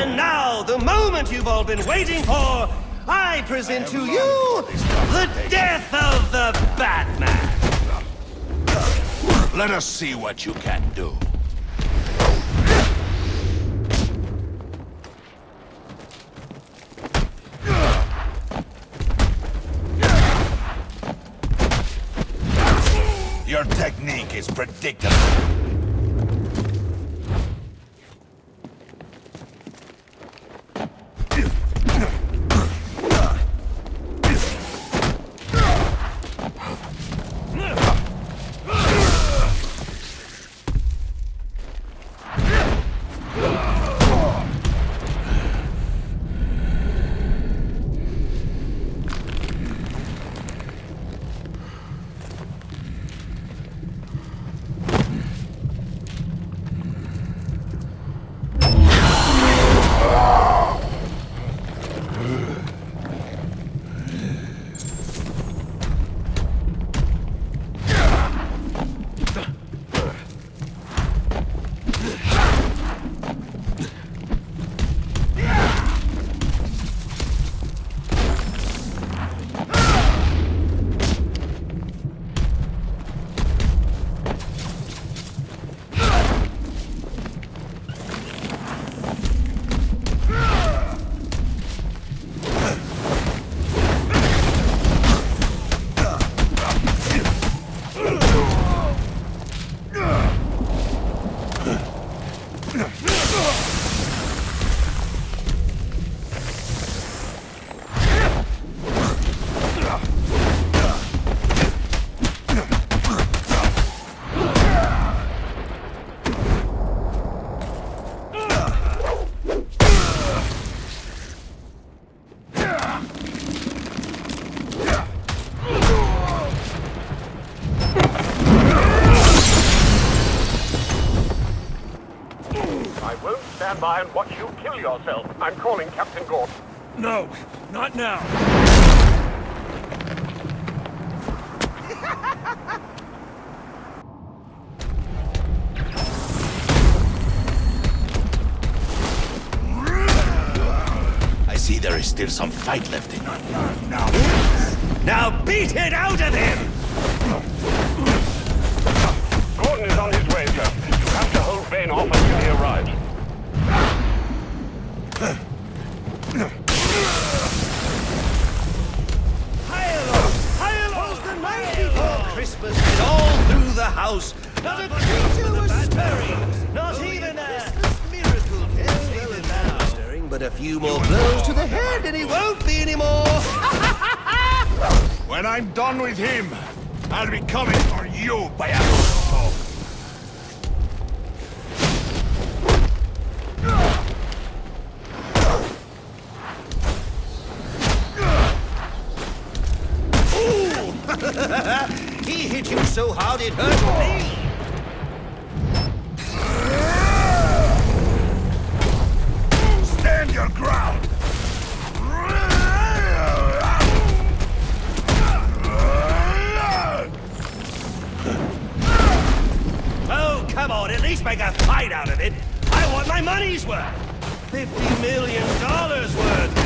And now, the moment you've all been waiting for, I present to you the death of the Batman. Let us see what you can do. Your technique is predictable. Stand by and watch you kill yourself. I'm calling Captain Gordon. No, not now. I see there is still some fight left in you. Now beat it out of him! Gordon is on his way, sir. You have to hold Bane off until he arrives. Christmas is all through the house. Not a creature was stirring. Not even a Christmas miracle can save it now. Stirring, but a few more blows to the head and he won't be anymore. When I'm done with him, I'll be coming for you, Payaso. He hit you so hard it hurt me. Stand your ground. Oh, come on, at least make a fight out of it. I want my money's worth. $50 million worth.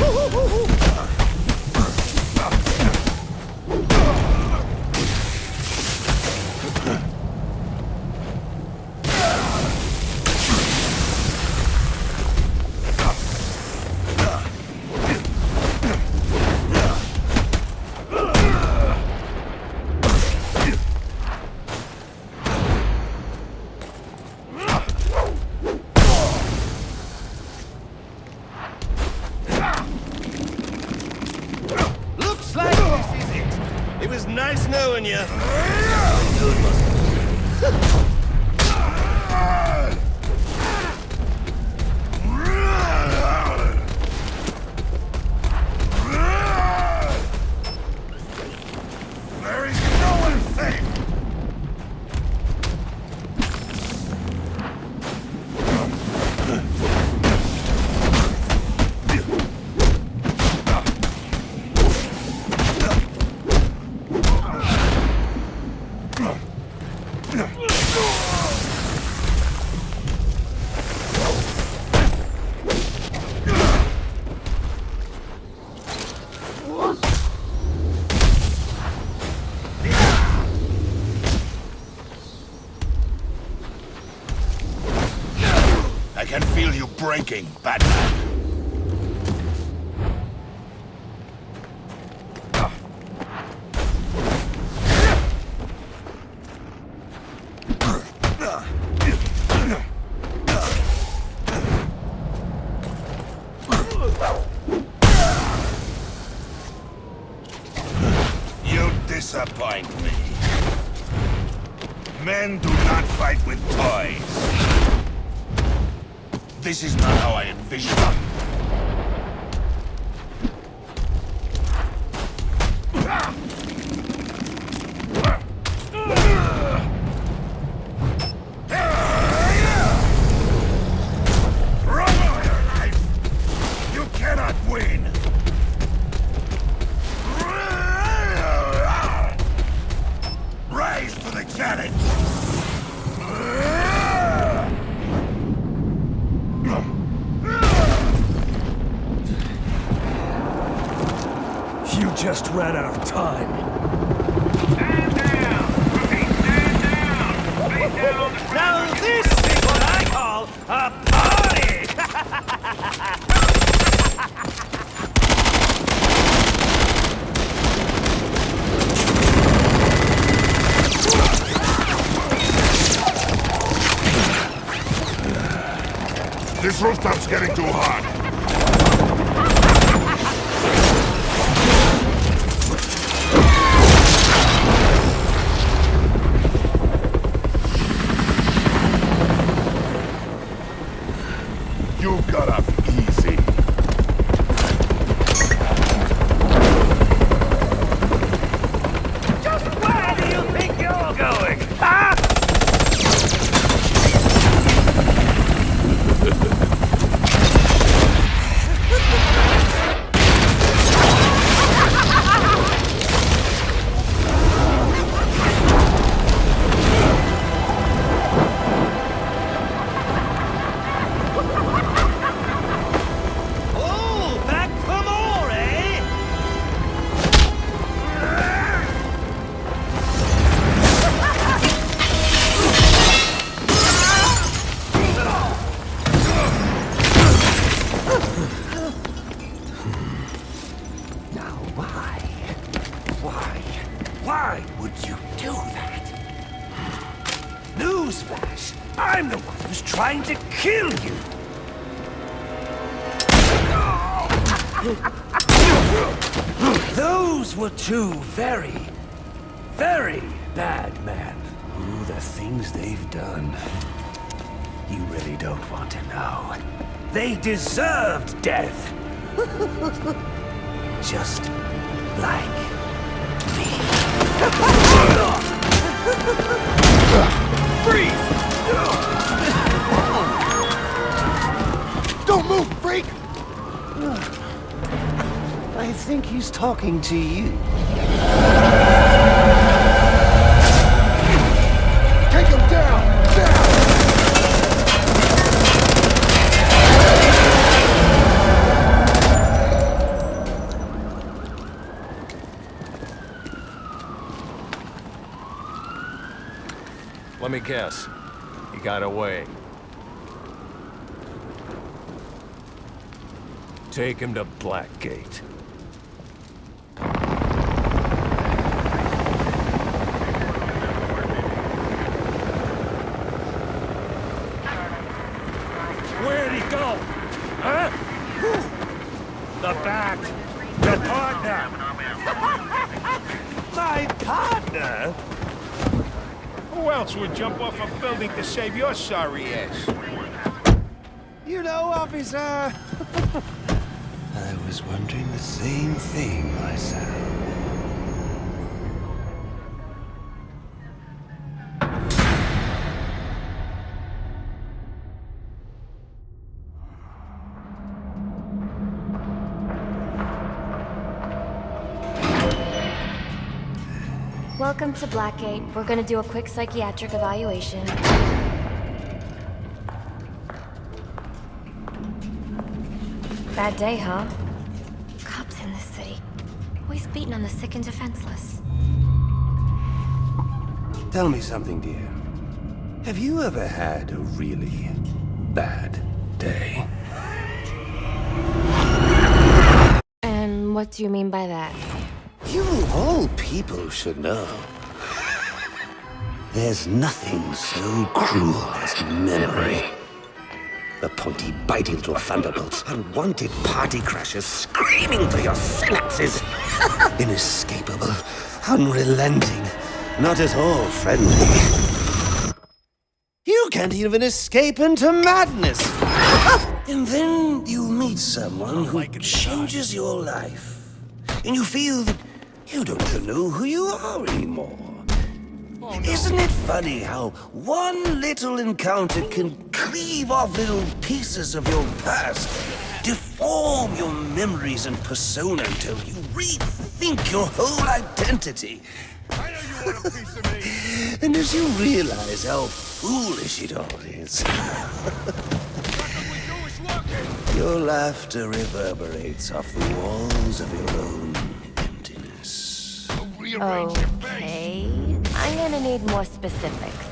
It was nice knowing you. There is no one safe. breaking, Batman. You disappoint me. Men do not fight with toys. This is not how I envisioned it. Run all your life! You cannot win! Rise to the challenge! You just ran out of time. Stand down! Repeat, stand down! Face down! Now this is what I call a party! This rooftop's getting too hot. You got off easy. Just where do you think you're going? Ah! Oh, back for more, eh? Now why? Why would you do that? Newsflash! I'm the one who's trying to kill you! Those were two very, very bad men. Ooh, the things they've done. You really don't want to know. They deserved death. Just like me. Freeze! Don't move, freak! I think he's talking to you. Take him down! Let me guess. He got away. Take him to Blackgate. Where'd he go? Huh? The Bat. The partner. My partner? Who else would jump off a building to save your sorry ass? You know, officer. I was wondering the same thing myself. Welcome to Blackgate. We're gonna do a quick psychiatric evaluation. Bad day, huh? Cops in this city. Always beating on the sick and defenseless. Tell me something, dear. Have you ever had a really bad day? What do you mean by that? You of all people should know. There's nothing so cruel as memory. The pointy biting through thunderbolts, unwanted party crashers screaming through your synapses. Inescapable, unrelenting, not at all friendly. You can't even escape into madness. And then you meet someone who changes your life. And you feel that you don't know who you are anymore. Isn't it funny how one little encounter can cleave off little pieces of your past, deform your memories and persona until you rethink your whole identity? I know you want a piece of me. And as you realize how foolish it all is, your laughter reverberates off the walls of your own emptiness. Rearrange your face. Okay. I'm gonna need more specifics.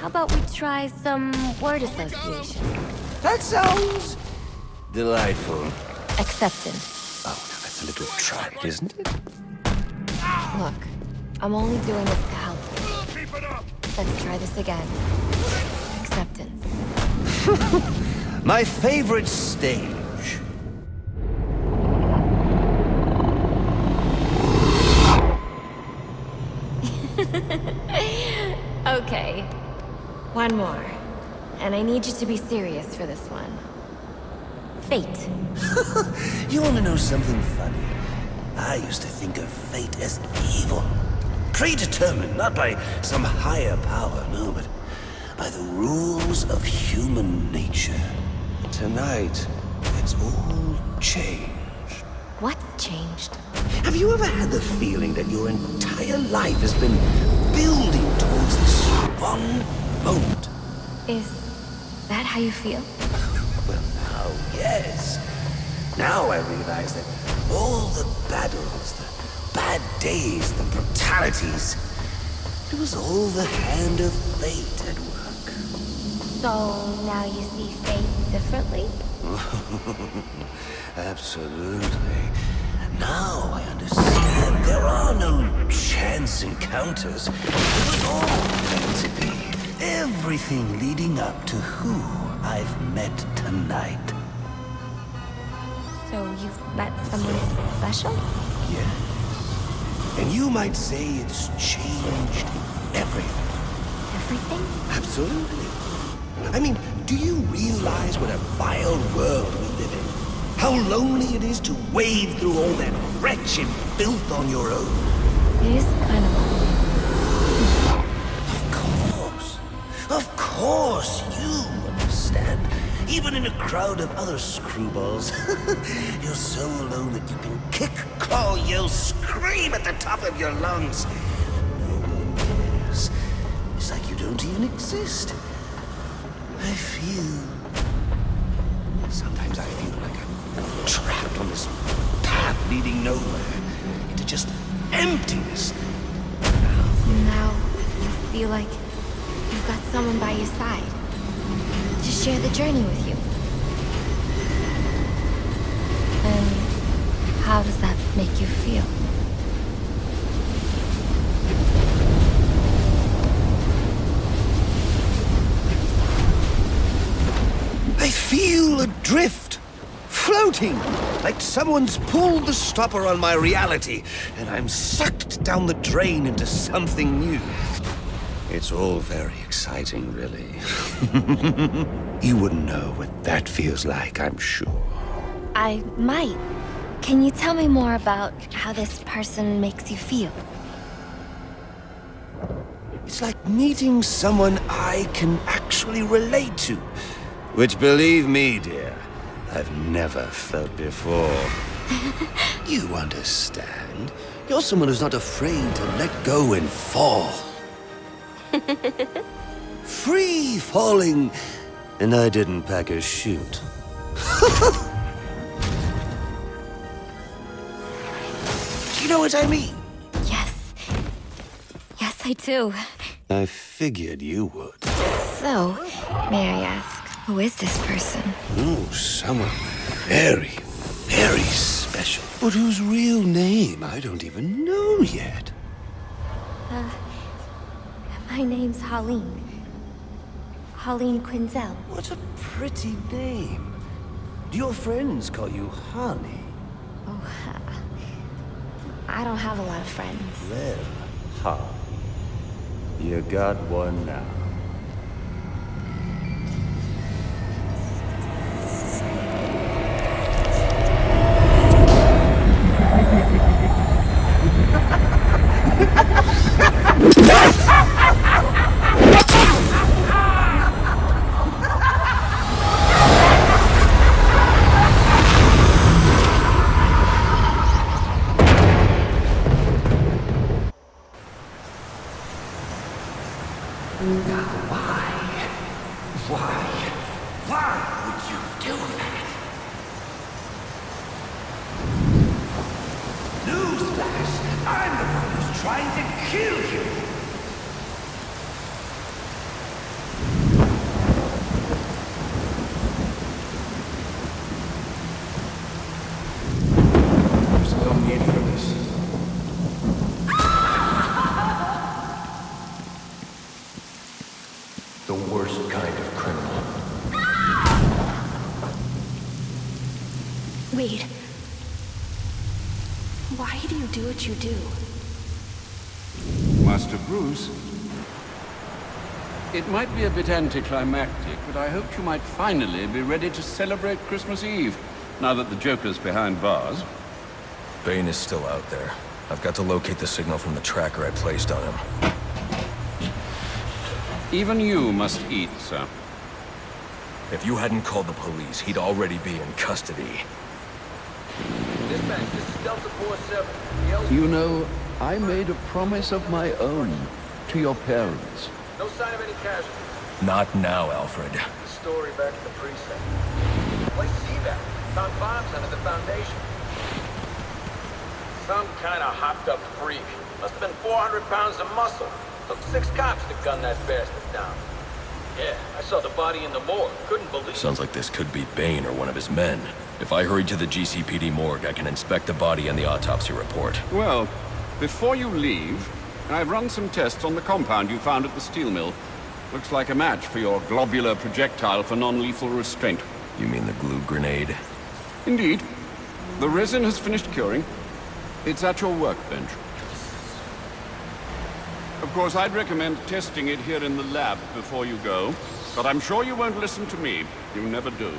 How about we try some word association? That sounds delightful. Acceptance. Oh, now that's a little trite, isn't it? Look, I'm only doing this to help you. Keep it up. Let's try this again. Acceptance. My favorite stage. Okay. One more. And I need you to be serious for this one. Fate. You want to know something funny? I used to think of fate as evil. Predetermined, not by some higher power, no, but by the rules of human nature. Tonight, it's all changed. What's changed? Have you ever had the feeling that your entire life has been building towards this one moment? Is that how you feel? Well, now, yes. Now I realize that all the battles, the bad days, the brutalities, it was all the hand of fate at work. So now you see fate differently? Absolutely. Now I understand. There are no chance encounters. It was all meant to be. Everything leading up to who I've met tonight. So you've met someone special? Yes. And you might say it's changed everything. Everything? Absolutely. I mean, do you realize what a vile world we live in? How lonely it is to wade through all that wretched filth on your own? It is kind of lonely. Of course, you understand. Even in a crowd of other screwballs, you're so alone that you can kick, claw, yell, scream at the top of your lungs. No one cares. It's like you don't even exist. I feel... Sometimes I feel like I'm trapped on this path leading nowhere, into just emptiness. Now you feel like you've got someone by your side to share the journey with you. And how does that make you feel? I feel adrift, floating, like someone's pulled the stopper on my reality, and I'm sucked down the drain into something new. It's all very exciting, really. You wouldn't know what that feels like, I'm sure. I might. Can you tell me more about how this person makes you feel? It's like meeting someone I can actually relate to. Which, believe me, dear, I've never felt before. You understand. You're someone who's not afraid to let go and fall. Free falling, and I didn't pack a chute. You know what I mean? Yes. Yes, I do. I figured you would. So, may I ask, who is this person? Oh, someone very, very special. special, but whose real name I don't even know yet. My name's Harleen. Harleen Quinzel. What a pretty name. Do your friends call you Honey? Oh, I don't have a lot of friends. Well, Harley, you got one now. Why would you do that? Newsflash! I'm the one who's trying to kill you! There's no need for this. The worst kind of criminal. Wait. Why do you do what you do? Master Bruce, it might be a bit anticlimactic, but I hoped you might finally be ready to celebrate Christmas Eve, now that the Joker's behind bars. Bane is still out there. I've got to locate the signal from the tracker I placed on him. Even you must eat, sir. If you hadn't called the police, he'd already be in custody. Dispatch, this is Delta 47. You know, I made a promise of my own to your parents. No sign of any casualties. Not now, Alfred. The story back at the precinct. Place see that. Found bombs under the foundation. Some kind of hopped-up freak. Must have been 400 pounds of muscle. Took 6 cops to gun that bastard down. Yeah, I saw the body in the morgue. Couldn't believe it. Sounds like this could be Bane or one of his men. If I hurry to the GCPD morgue, I can inspect the body and the autopsy report. Well, before you leave, I've run some tests on the compound you found at the steel mill. Looks like a match for your globular projectile for non-lethal restraint. You mean the glue grenade? Indeed. The resin has finished curing. It's at your workbench. Of course, I'd recommend testing it here in the lab before you go, but I'm sure you won't listen to me. You never do.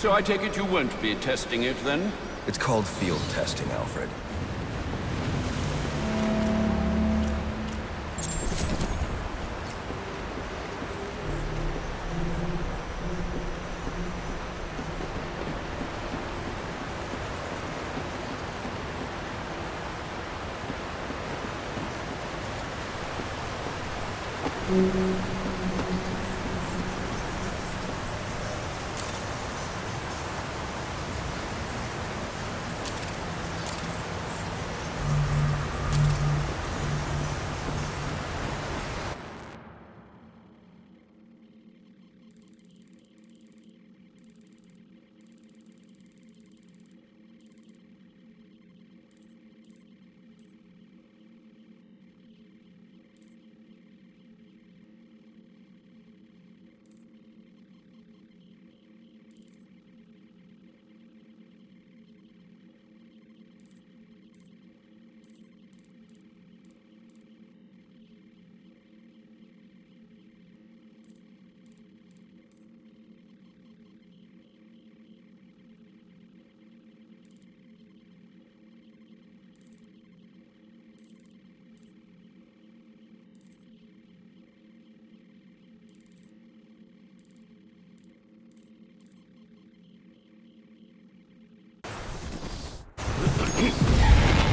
So I take it you won't be testing it, then? It's called field testing, Alfred.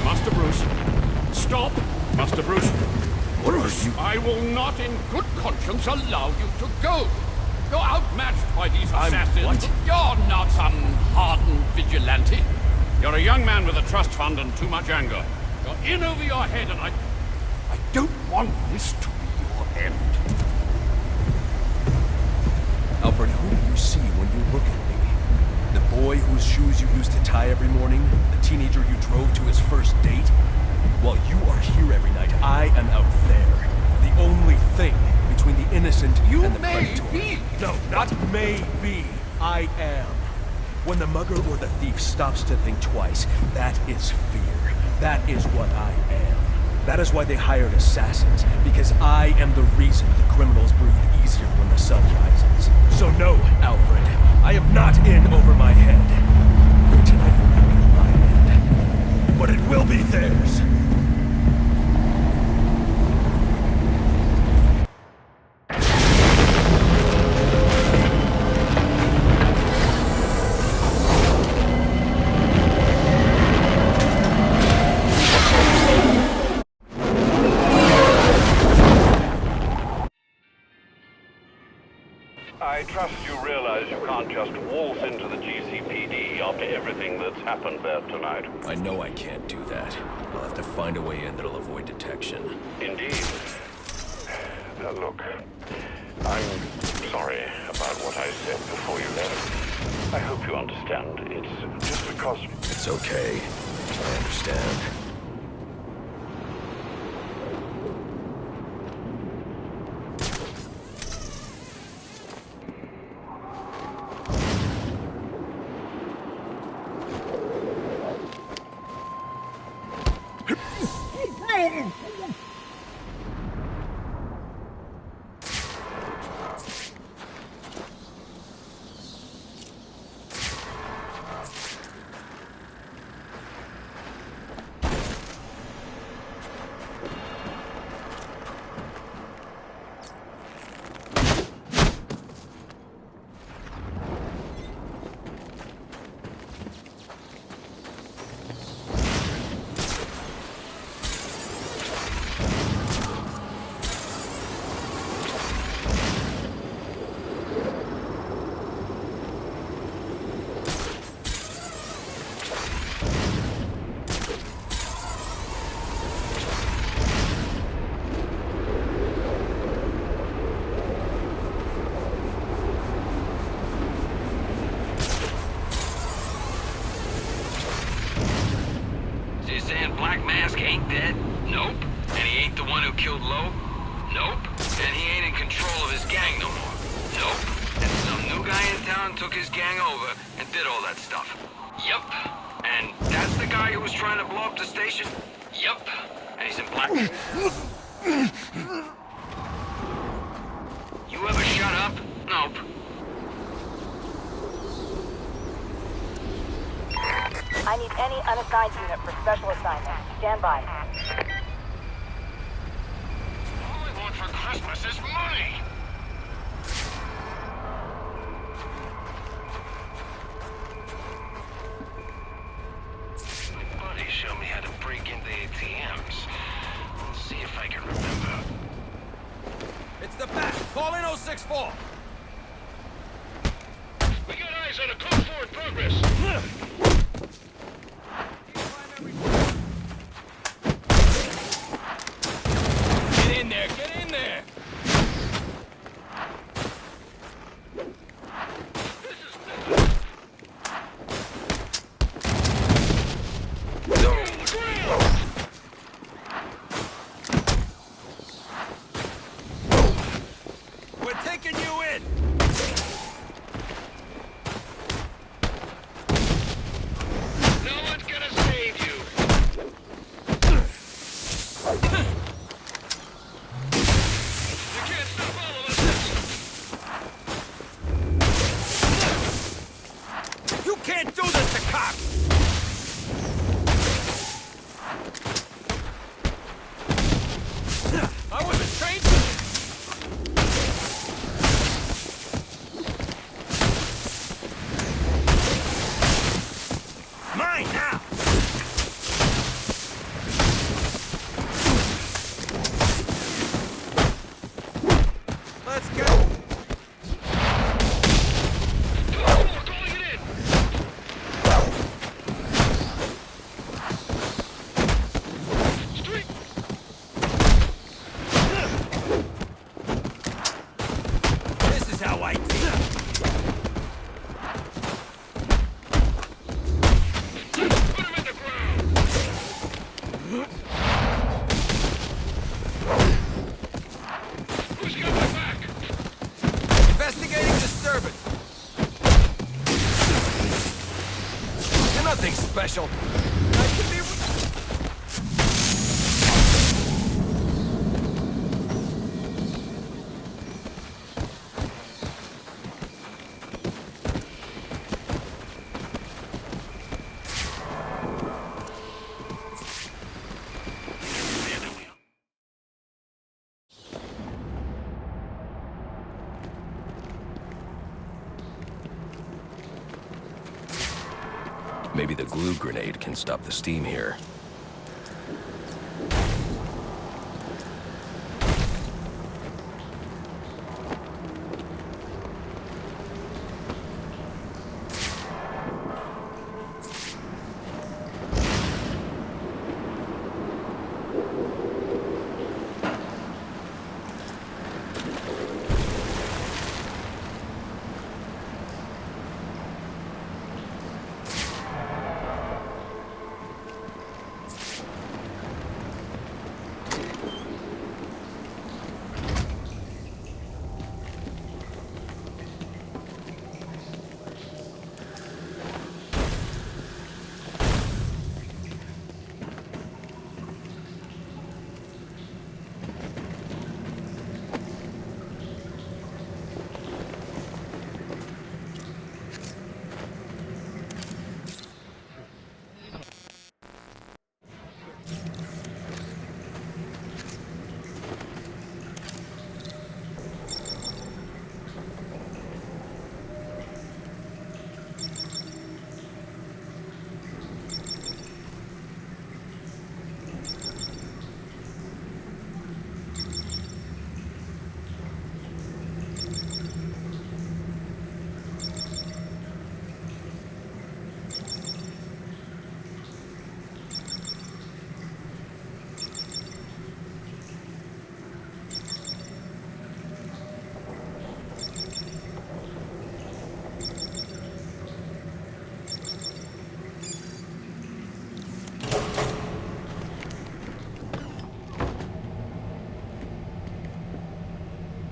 Master Bruce. Stop! Master Bruce. Bruce! I will not in good conscience allow you to go. You're outmatched by these assassins. What? You're not some hardened vigilante. You're a young man with a trust fund and too much anger. You're in over your head, and I don't want this to be your end. Alfred, who do you see when you look at me? The boy whose shoes you used to tie every morning? The teenager you drove to his first date? While you are here every night, I am out there. The only thing between the innocent and the predator. Be. No, not may be. I am. When the mugger or the thief stops to think twice, that is fear. That is what I am. That is why they hired assassins, because I am the reason the criminals breathe easier when the sun rises. So no, Alfred, I am not in over my head. Tonight will not be my end, but it will be theirs. I trust you realize you can't just waltz into the GCPD after everything that's happened there tonight. I know I can't do that. I'll have to find a way in that'll avoid detection. Indeed. Look, I'm sorry about what I said before you left. I hope you understand. It's just because... It's okay. I understand. Black Mask ain't dead? Nope. And he ain't the one who killed Loeb? Nope. And he ain't in control of his gang no more? Nope. And some new guy in town took his gang over and did all that stuff? Yup. And that's the guy who was trying to blow up the station? Yup. And he's in black. You ever shut up? Nope. any unassigned unit for special assignment. Stand by. All I want for Christmas is money! My buddy showed me how to break into ATMs. Let's see if I can remember. It's the Bat. Call in 064. We got eyes on a code 4 in progress. Get in there. Get in there. We're taking you in. No one's gonna save you. You can't stop all of us. You can't do this to cops. I wasn't trained to. Mine now! Let's go! We're calling it in. Street. This is how I do. Put him in the ground. Who's got my back? Investigating disturbance. You're nothing special. I can be... Maybe the glue grenade can stop the steam here.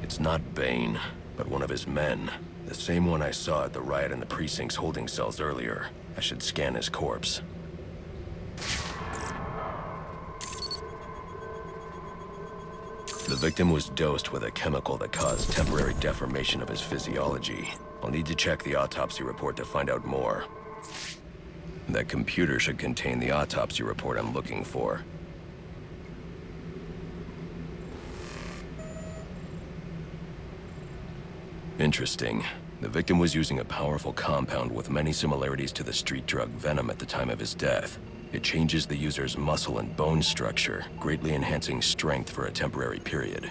It's not Bane, but one of his men. The same one I saw at the riot in the precinct's holding cells earlier. I should scan his corpse. The victim was dosed with a chemical that caused temporary deformation of his physiology. I'll need to check the autopsy report to find out more. That computer should contain the autopsy report I'm looking for. Interesting. The victim was using a powerful compound with many similarities to the street drug Venom at the time of his death. It changes the user's muscle and bone structure, greatly enhancing strength for a temporary period.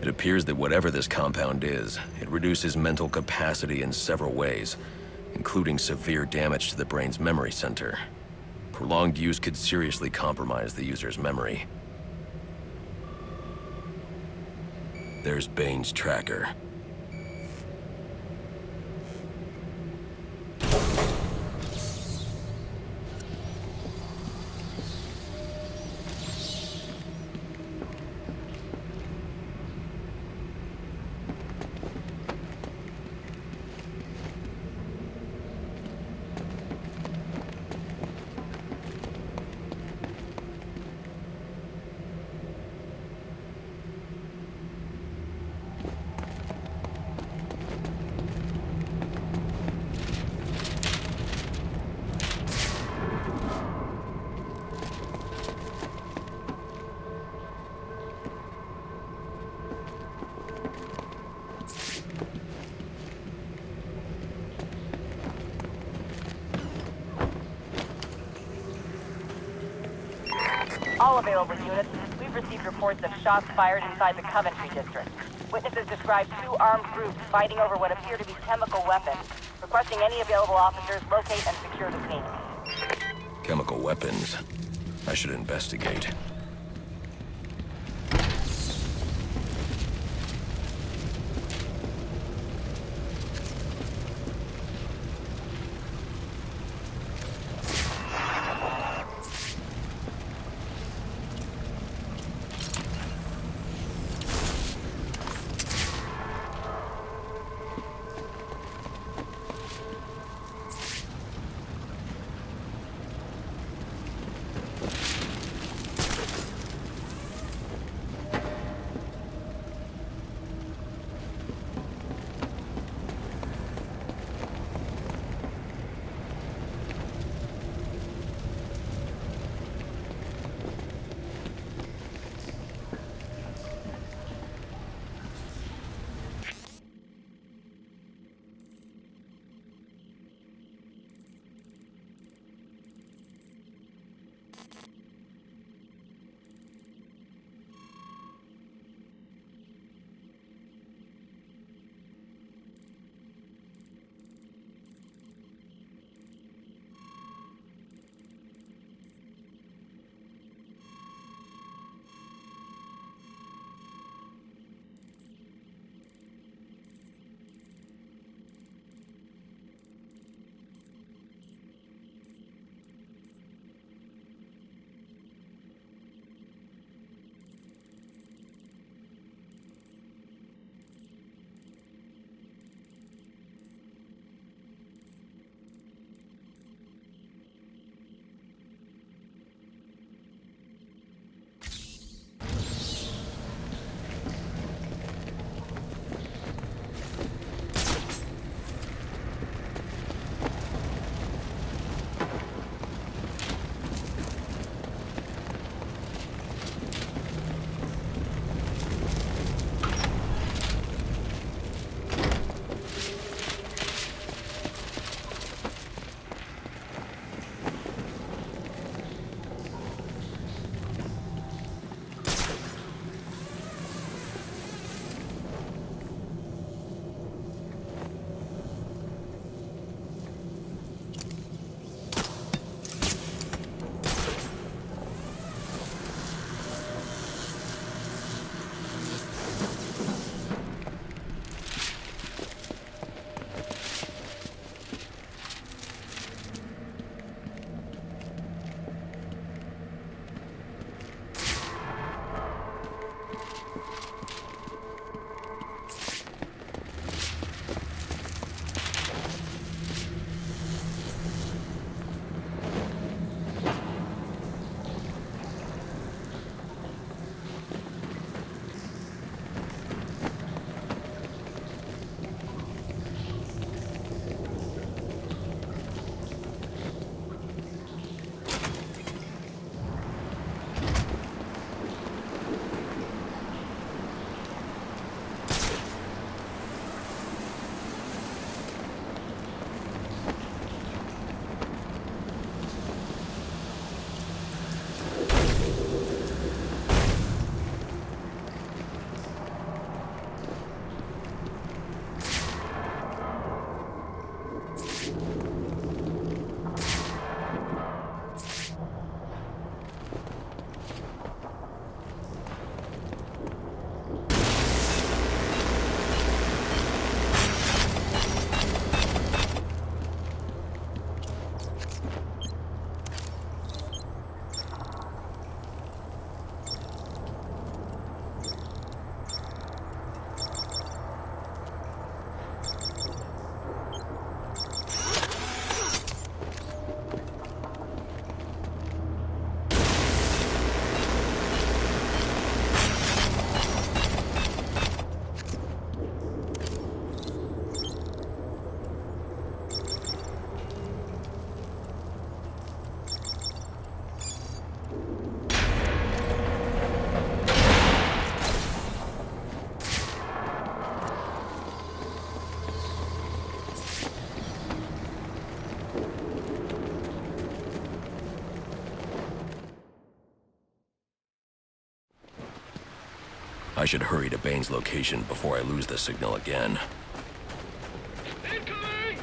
It appears that whatever this compound is, it reduces mental capacity in several ways, including severe damage to the brain's memory center. Prolonged use could seriously compromise the user's memory. There's Bane's tracker. All available units, we've received reports of shots fired inside the Coventry district. Witnesses describe 2 armed groups fighting over what appear to be chemical weapons. Requesting any available officers locate and secure the scene. Chemical weapons. I should investigate. I should hurry to Bane's location before I lose the signal again. Incoming!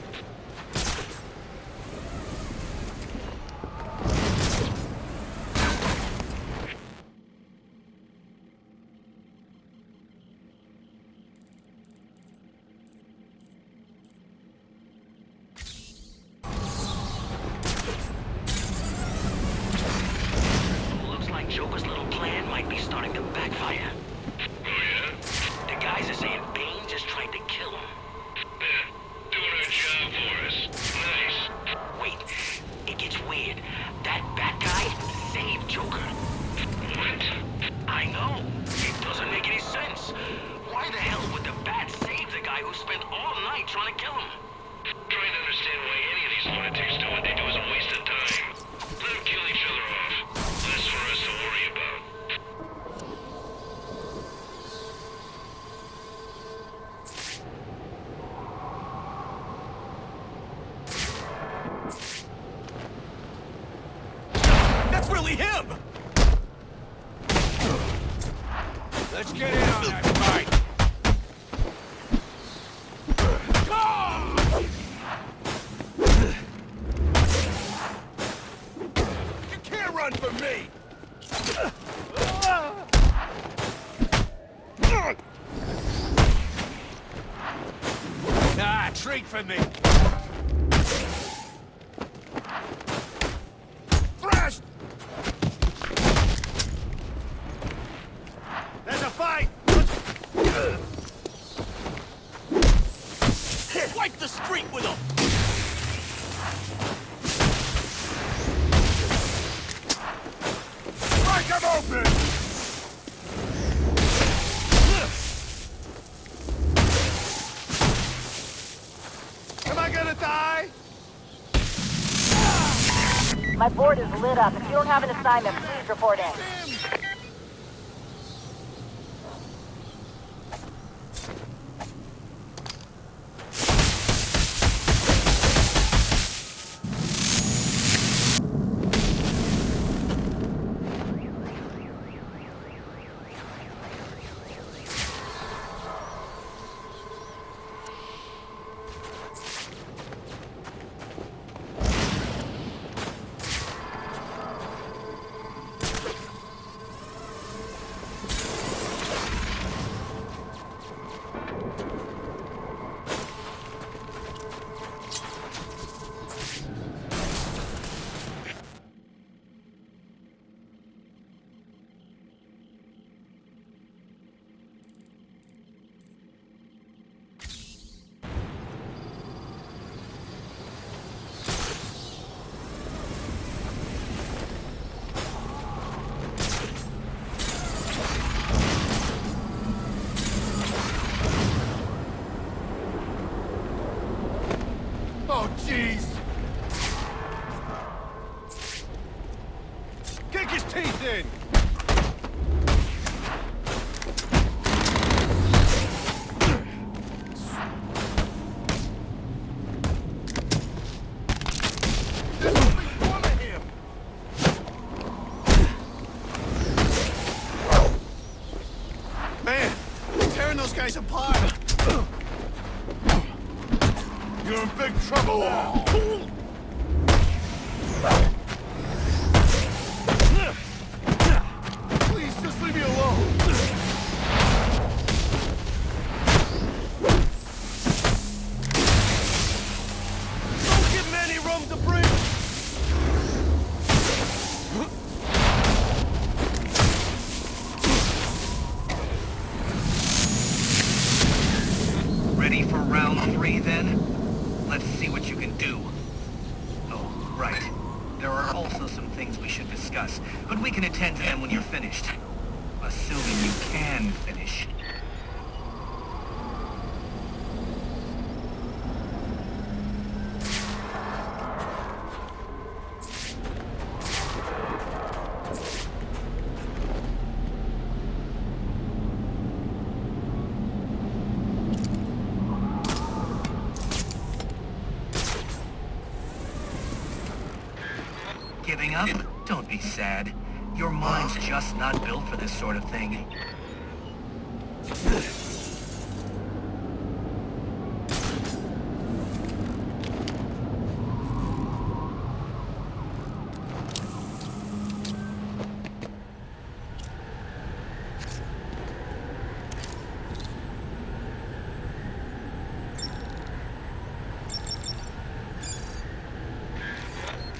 Looks like Joker's little plan might be starting to backfire. The guys are saying Bane just tried to kill him. Doing our job for us. Nice. Wait, it gets weird. That Bat guy saved Joker. What? I know. It doesn't make any sense. Why the hell would the Bat save the guy who spent all night trying to kill him? Trying to understand why any of these lunatics do what they do is a waste of time. Let them kill each other off. Less for us to worry about. That's really him! Let's get in on that fight. You can't run from me! Ah, treat for me. Thrashed! There's a fight! Wipe the street with him! Break him open! Am I gonna die? My board is lit up. If you don't have an assignment, please report in. Oh, jeez! Kick his teeth in! There's only one of him! Man, tearing those guys apart! You're in big trouble now. Please, just leave me alone! Don't give him any room to breathe! Ready for round 3 then? Let's see what you can do. Oh, right. There are also some things we should discuss, but we can attend to them when you're finished. Assuming you can finish. Giving up? Don't be sad. Your mind's just not built for this sort of thing.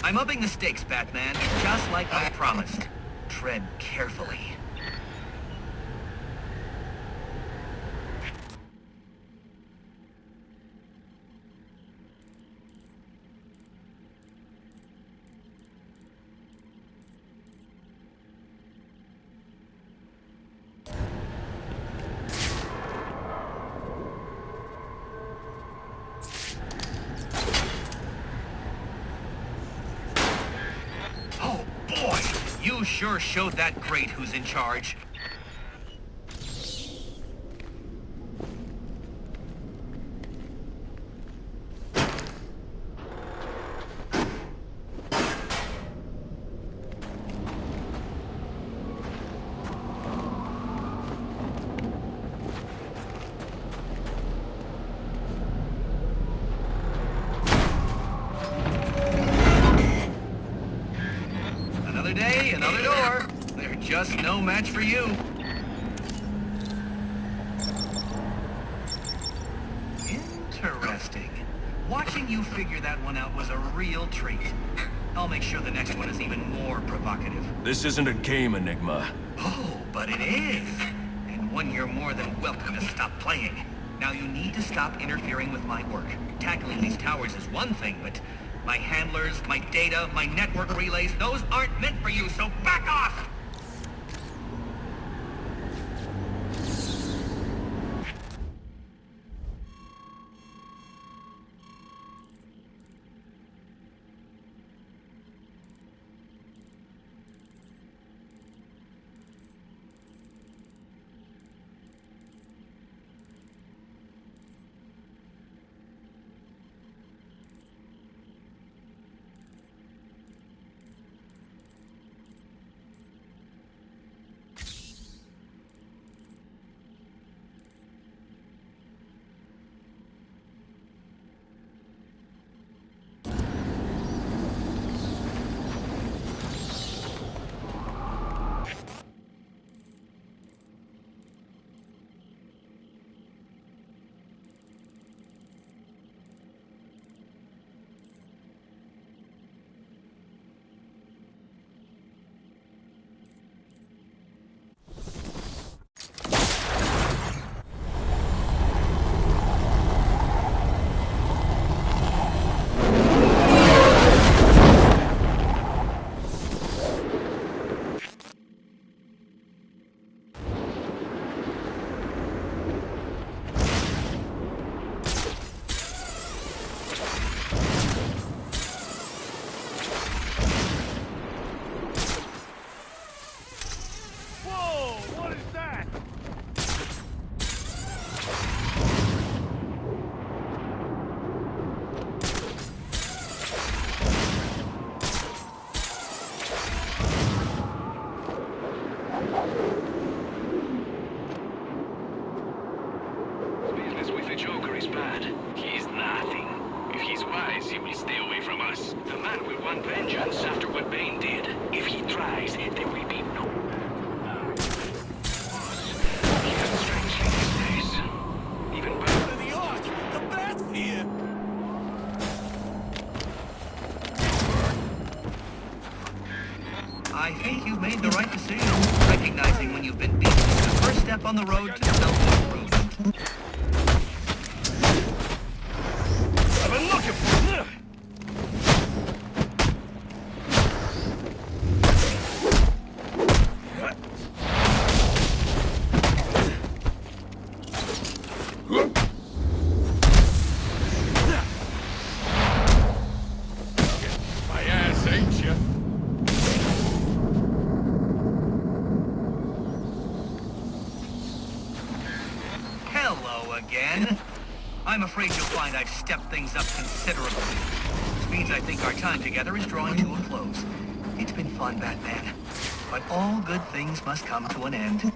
I'm upping the stakes, Batman, just like I promised. Tread carefully. You sure showed that great who's in charge. Another day, another door. They're just no match for you. Interesting. Watching you figure that one out was a real treat. I'll make sure the next one is even more provocative. This isn't a game, Enigma. Oh, but it is. And one you're more than welcome to stop playing. Now you need to stop interfering with my work. Tackling these towers is one thing, but my handlers, my data, my network relays, those aren't meant for you, so back off! Business with the Joker is bad. He's nothing. If he's wise, he will stay away from us. The man will want vengeance after what Bane did. If he tries, there will be no... He has strangely these days. Even better. The Ark! The bat's here! I think you've made the right decision. Recognizing when you've been beaten is the first step on the road to self-improvement. I've been looking for it! My ass, ain't you? Hello again. I'm afraid you'll find I've stepped things up considerably. Which means I think our time together is drawing to a close. It's been fun, Batman. But all good things must come to an end.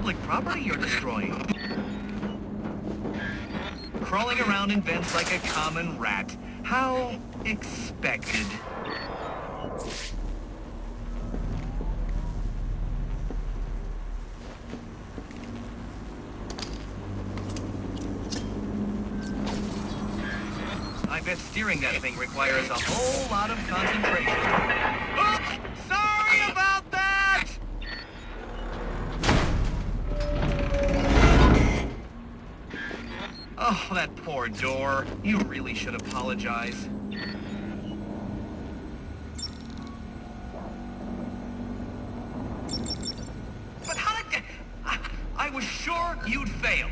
public property you're destroying. Crawling around in vents like a common rat. How expected. I bet steering that thing requires a whole lot of concentration. Oops! Sorry about that! Oh, that poor door. You really should apologize. But how did... I was sure you'd fail.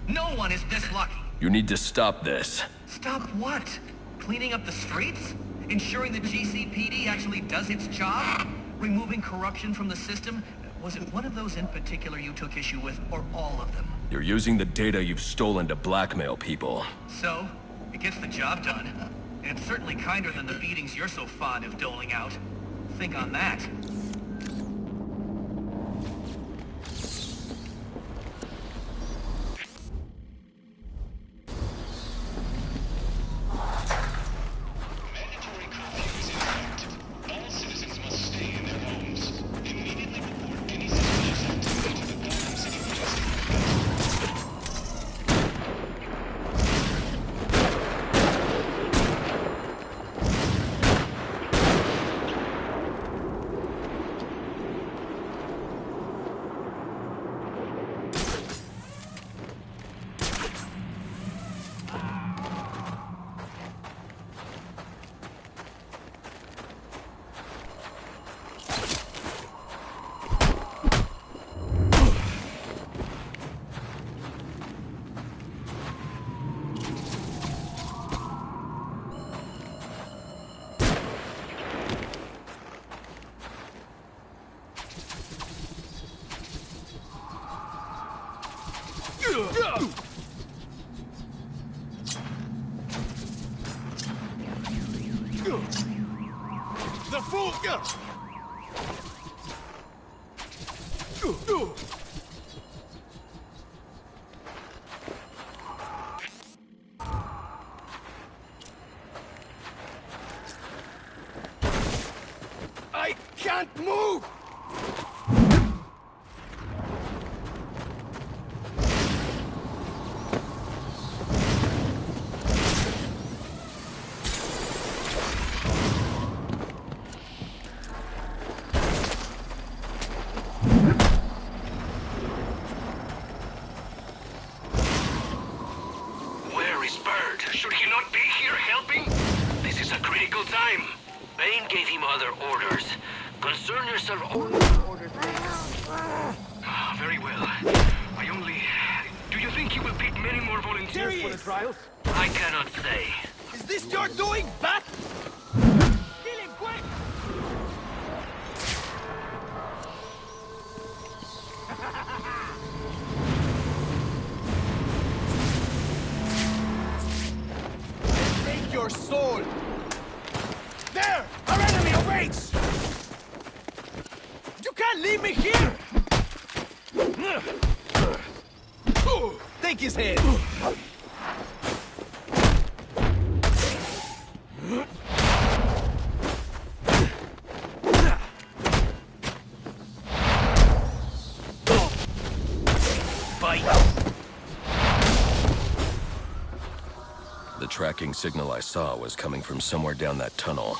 No one is this lucky. You need to stop this. Stop what? Cleaning up the streets? Ensuring the GCPD actually does its job? Removing corruption from the system? Was it one of those in particular you took issue with, or all of them? You're using the data you've stolen to blackmail people. So, it gets the job done. And it's certainly kinder than the beatings you're so fond of doling out. Think on that. The fool! I can't move! Where is Bird? Should he not be here helping? This is a critical time. Bane gave him other orders. Concern yourself only with orders. Very well. Do you think he will pick many more volunteers for the trials? I cannot say. Is this your doing, Bat? Kill him, quick! Take your soul! There! Our enemy awaits! You can't leave me here! Take his head! The tracking signal I saw was coming from somewhere down that tunnel.